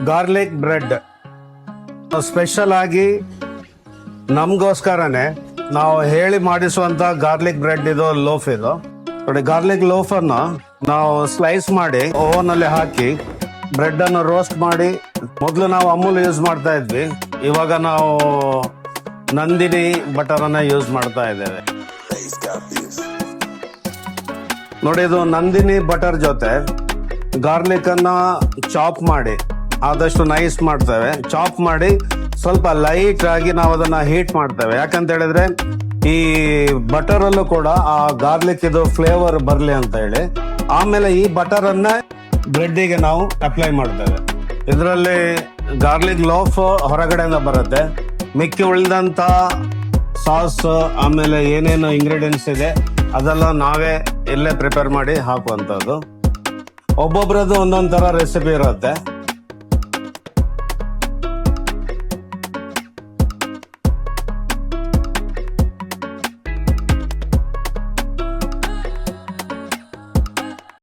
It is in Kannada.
ಗಾರ್ಲಿಕ್ ಬ್ರೆಡ್ ಸ್ಪೆಷಲ್ ಆಗಿ ನಮಗೋಸ್ಕರನೇ ನಾವು ಹೇಳಿ ಮಾಡಿಸುವಂತ ಗಾರ್ಲಿಕ್ ಬ್ರೆಡ್ ಇದು ಲೋಫ್ ಇದು ನೋಡಿ. ಗಾರ್ಲಿಕ್ ಲೋಫ್ ಅನ್ನು ನಾವು ಸ್ಲೈಸ್ ಮಾಡಿ ಓವನ್ ಅಲ್ಲಿ ಹಾಕಿ ಬ್ರೆಡ್ ಅನ್ನು ರೋಸ್ಟ್ ಮಾಡಿ, ಮೊದಲು ನಾವು ಅಮೂಲ್ ಯೂಸ್ ಮಾಡ್ತಾ ಇದ್ವಿ, ಇವಾಗ ನಾವು ನಂದಿನಿ ಬಟರ್ ಅನ್ನ ಯೂಸ್ ಮಾಡ್ತಾ ಇದ್ದೇವೆ ನೋಡಿ. ಇದು ನಂದಿನಿ ಬಟರ್ ಜೊತೆ ಗಾರ್ಲಿಕ್ ಅನ್ನ ಚಾಪ್ ಮಾಡಿ, ಆದಷ್ಟು ನೈಸ್ ಮಾಡ್ತೇವೆ. ಚಾಪ್ ಮಾಡಿ ಸ್ವಲ್ಪ ಲೈಟ್ ಆಗಿ ನಾವು ಅದನ್ನ ಹೀಟ್ ಮಾಡ್ತೇವೆ. ಯಾಕಂತ ಹೇಳಿದ್ರೆ ಈ ಬಟರ್ ಅಲ್ಲೂ ಕೂಡ ಆ ಗಾರ್ಲಿಕ್ ಇದು ಫ್ಲೇವರ್ ಬರ್ಲಿ ಅಂತ ಹೇಳಿ. ಆಮೇಲೆ ಈ ಬಟರ್ ಅನ್ನ ಬ್ರೆಡ್ಡಿಗೆ ನಾವು ಅಪ್ಲೈ ಮಾಡ್ತೇವೆ. ಇದರಲ್ಲಿ ಗಾರ್ಲಿಕ್ ಲೋಫ್ ಹೊರಗಡೆಯಿಂದ ಬರುತ್ತೆ, ಮಿಕ್ಕಿ ಉಳಿದಂತ ಸಾಸ್ ಆಮೇಲೆ ಏನೇನು ಇಂಗ್ರೀಡಿಯೆಂಟ್ಸ್ ಇದೆ ಅದೆಲ್ಲ ನಾವೇ ಇಲ್ಲೇ ಪ್ರಿಪೇರ್ ಮಾಡಿ ಹಾಕುವಂಥದ್ದು. ಒಬ್ಬೊಬ್ರದ್ದು ಒಂದೊಂದು ತರ ರೆಸಿಪಿ ಇರುತ್ತೆ.